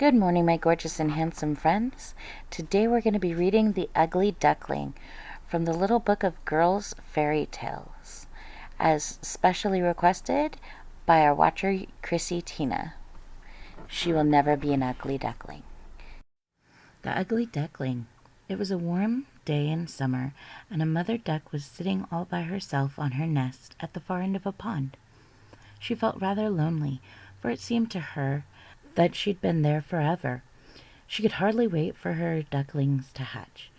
Good morning, my gorgeous and handsome friends. Today we're going to be reading The Ugly Duckling from the Little Book of Girls' Fairy Tales, as specially requested by our watcher, Chrissy Tina. She will never be an ugly duckling. The Ugly Duckling. It was a warm day in summer, and a mother duck was sitting all by herself on her nest at the far end of a pond. She felt rather lonely, for it seemed to her that she'd been there forever. She could hardly wait for her ducklings to hatch.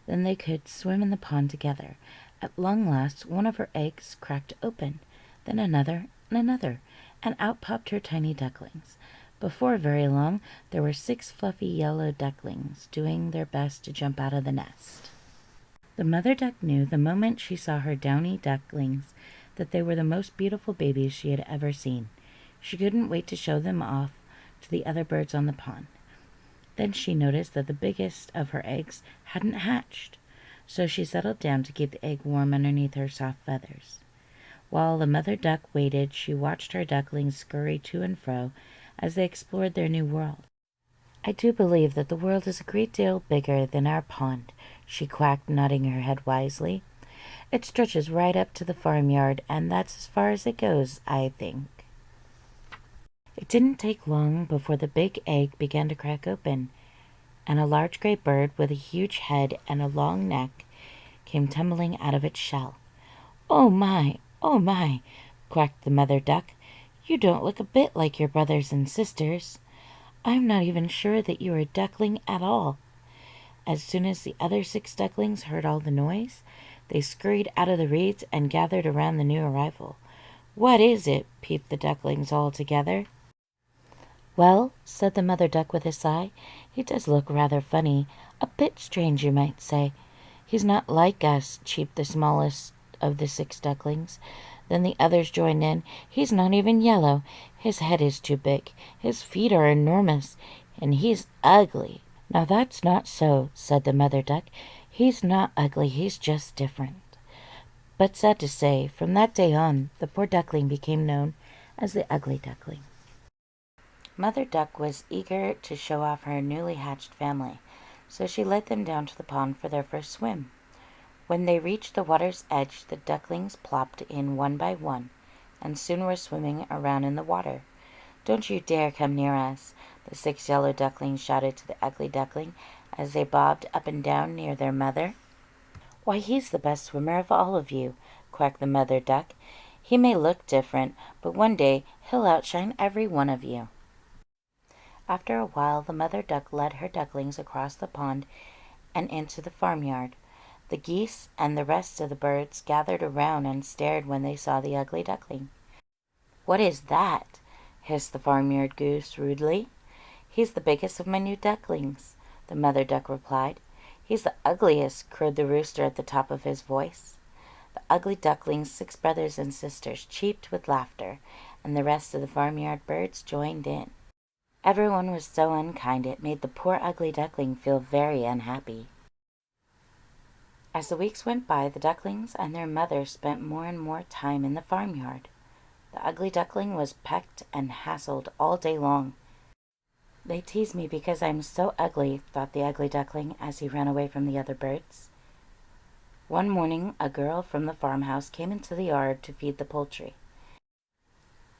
Then they could swim in the pond together. At long last, one of her eggs cracked open, then another and another, and out popped her tiny ducklings. Before very long, there were 6 fluffy yellow ducklings doing their best to jump out of the nest. The mother duck knew the moment she saw her downy ducklings that they were the most beautiful babies she had ever seen. She couldn't wait to show them off to the other birds on the pond. Then she noticed that the biggest of her eggs hadn't hatched, so she settled down to keep the egg warm underneath her soft feathers. While the mother duck waited, she watched her ducklings scurry to and fro as they explored their new world. "I do believe that the world is a great deal bigger than our pond," she quacked, nodding her head wisely. "It stretches right up to the farmyard, and that's as far as it goes, I think." It didn't take long before the big egg began to crack open, and a large gray bird with a huge head and a long neck came tumbling out of its shell. Oh my, quacked the mother duck. "You don't look a bit like your brothers and sisters. I'm not even sure that you are a duckling at all." As soon as the other 6 ducklings heard all the noise, they scurried out of the reeds and gathered around the new arrival. "What is it?" peeped the ducklings all together. "Well," said the mother duck with a sigh, "he does look rather funny, a bit strange, you might say. He's not like us," cheeped the smallest of the 6 ducklings. Then the others joined in. "He's not even yellow. His head is too big, his feet are enormous, and he's ugly." "Now that's not so," said the mother duck. "He's not ugly, he's just different." But sad to say, from that day on, the poor duckling became known as the Ugly Duckling. Mother Duck was eager to show off her newly hatched family, so she led them down to the pond for their first swim. When they reached the water's edge, the ducklings plopped in one by one, and soon were swimming around in the water. "Don't you dare come near us," the 6 yellow ducklings shouted to the Ugly Duckling as they bobbed up and down near their mother. "Why, he's the best swimmer of all of you," quacked the mother duck. "He may look different, but one day he'll outshine every one of you." After a while, the mother duck led her ducklings across the pond and into the farmyard. The geese and the rest of the birds gathered around and stared when they saw the Ugly Duckling. "What is that?" hissed the farmyard goose rudely. "He's the biggest of my new ducklings," the mother duck replied. "He's the ugliest," crowed the rooster at the top of his voice. The Ugly Duckling's 6 brothers and sisters cheeped with laughter, and the rest of the farmyard birds joined in. Everyone was so unkind it made the poor Ugly Duckling feel very unhappy. As the weeks went by, the ducklings and their mother spent more and more time in the farmyard. The Ugly Duckling was pecked and hassled all day long. "They tease me because I'm so ugly," thought the Ugly Duckling as he ran away from the other birds. One morning, a girl from the farmhouse came into the yard to feed the poultry.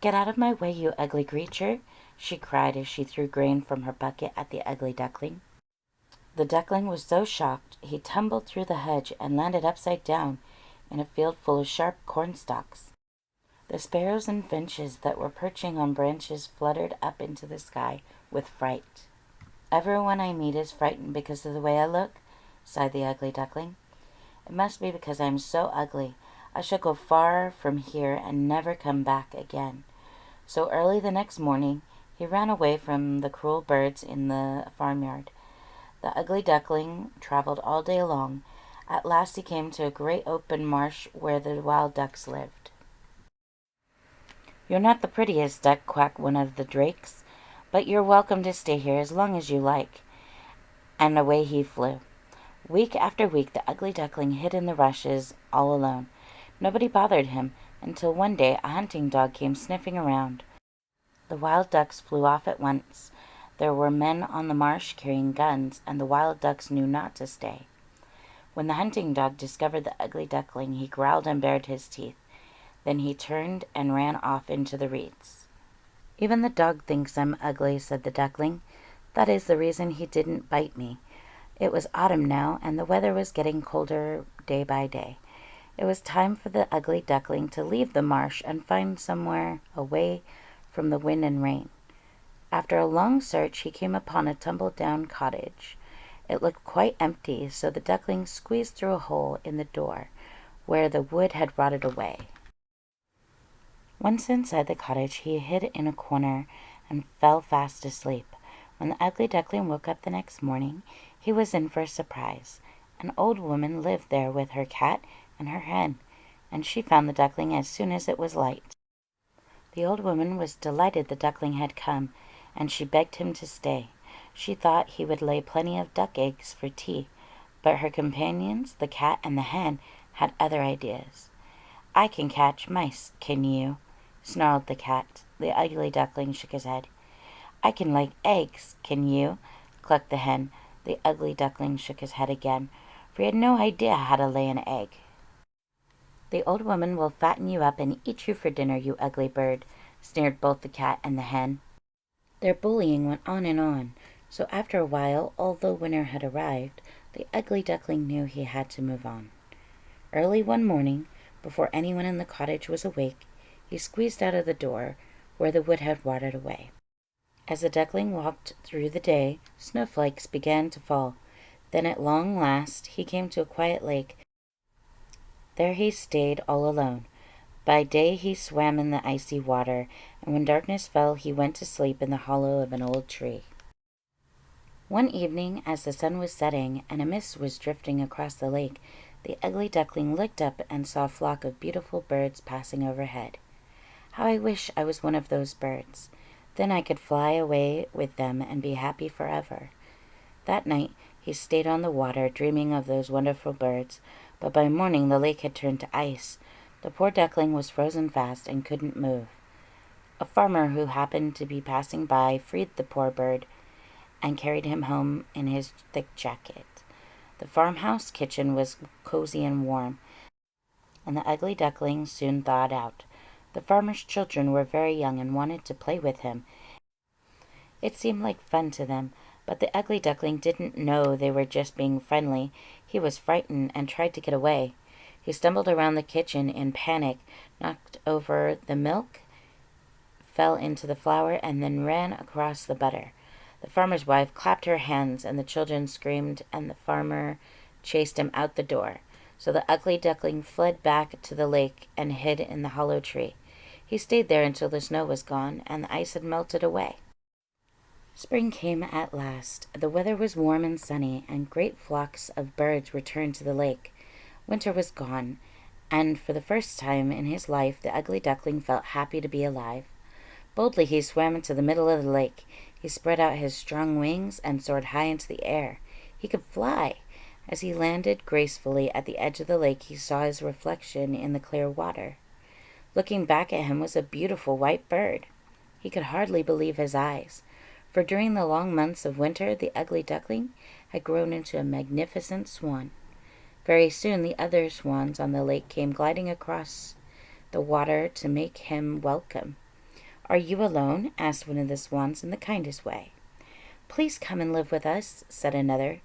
"Get out of my way, you ugly creature," she cried as she threw grain from her bucket at the Ugly Duckling. The duckling was so shocked he tumbled through the hedge and landed upside down in a field full of sharp cornstalks. The sparrows and finches that were perching on branches fluttered up into the sky with fright. "Everyone I meet is frightened because of the way I look," sighed the Ugly Duckling. "It must be because I am so ugly. I shall go far from here and never come back again." So early the next morning, he ran away from the cruel birds in the farmyard. The Ugly Duckling traveled all day long. At last he came to a great open marsh where the wild ducks lived. "You're not the prettiest duck," quacked one of the drakes, "but you're welcome to stay here as long as you like." And away he flew. Week after week, the Ugly Duckling hid in the rushes all alone. Nobody bothered him until one day a hunting dog came sniffing around. The wild ducks flew off at once. There were men on the marsh carrying guns, and the wild ducks knew not to stay. When the hunting dog discovered the ugly duckling, he growled and bared his teeth. Then he turned and ran off into the reeds. "Even the dog thinks I'm ugly," said the duckling. "That is the reason he didn't bite me." It was autumn now, and the weather was getting colder day by day. It was time for the ugly duckling to leave the marsh and find somewhere away from the wind and rain. After a long search, he came upon a tumble-down cottage. It looked quite empty, so the duckling squeezed through a hole in the door where the wood had rotted away. Once inside the cottage, he hid in a corner and fell fast asleep. When the ugly duckling woke up the next morning, he was in for a surprise. An old woman lived there with her cat and her hen, and she found the duckling as soon as it was light. The old woman was delighted the duckling had come, and she begged him to stay. She thought he would lay plenty of duck eggs for tea, but her companions, the cat and the hen, had other ideas. "I can catch mice, can you?" snarled the cat. The ugly duckling shook his head. "I can lay eggs, can you?" clucked the hen. The ugly duckling shook his head again, for he had no idea how to lay an egg. "The old woman will fatten you up and eat you for dinner, you ugly bird," sneered both the cat and the hen. Their bullying went on, so after a while, although winter had arrived, the ugly duckling knew he had to move on. Early one morning, before anyone in the cottage was awake, he squeezed out of the door where the wood had rotted away. As the duckling walked through the day, snowflakes began to fall. Then at long last he came to a quiet lake. There he stayed all alone. By day he swam in the icy water, and when darkness fell he went to sleep in the hollow of an old tree. One evening, as the sun was setting and a mist was drifting across the lake, the ugly duckling looked up and saw a flock of beautiful birds passing overhead. "How I wish I was one of those birds. Then I could fly away with them and be happy forever." That night he stayed on the water, dreaming of those wonderful birds, but by morning the lake had turned to ice. The poor duckling was frozen fast and couldn't move. A farmer who happened to be passing by freed the poor bird and carried him home in his thick jacket. The farmhouse kitchen was cozy and warm, and the ugly duckling soon thawed out. The farmer's children were very young and wanted to play with him. It seemed like fun to them, but the ugly duckling didn't know they were just being friendly. He was frightened and tried to get away. He stumbled around the kitchen in panic, knocked over the milk, fell into the flour, and then ran across the butter. The farmer's wife clapped her hands, and the children screamed, and the farmer chased him out the door. So the ugly duckling fled back to the lake and hid in the hollow tree. He stayed there until the snow was gone and the ice had melted away. Spring came at last. The weather was warm and sunny, and great flocks of birds returned to the lake. Winter was gone, and for the first time in his life the ugly duckling felt happy to be alive. Boldly he swam into the middle of the lake. He spread out his strong wings and soared high into the air. He could fly. As he landed gracefully at the edge of the lake, he saw his reflection in the clear water. Looking back at him was a beautiful white bird. He could hardly believe his eyes, for during the long months of winter the ugly duckling had grown into a magnificent swan. Very soon the other swans on the lake came gliding across the water to make him welcome. "Are you alone?" asked one of the swans in the kindest way. "Please come and live with us," said another.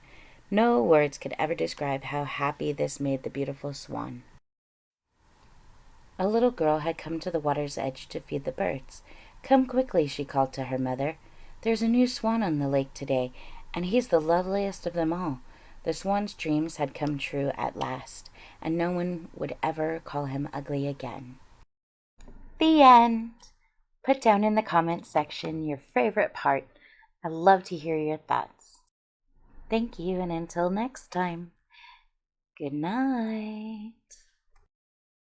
No words could ever describe how happy this made the beautiful swan. A little girl had come to the water's edge to feed the birds. "Come quickly," she called to her mother. "There's a new swan on the lake today, and he's the loveliest of them all." The swan's dreams had come true at last, and no one would ever call him ugly again. The end. Put down in the comments section your favorite part. I'd love to hear your thoughts. Thank you, and until next time, good night.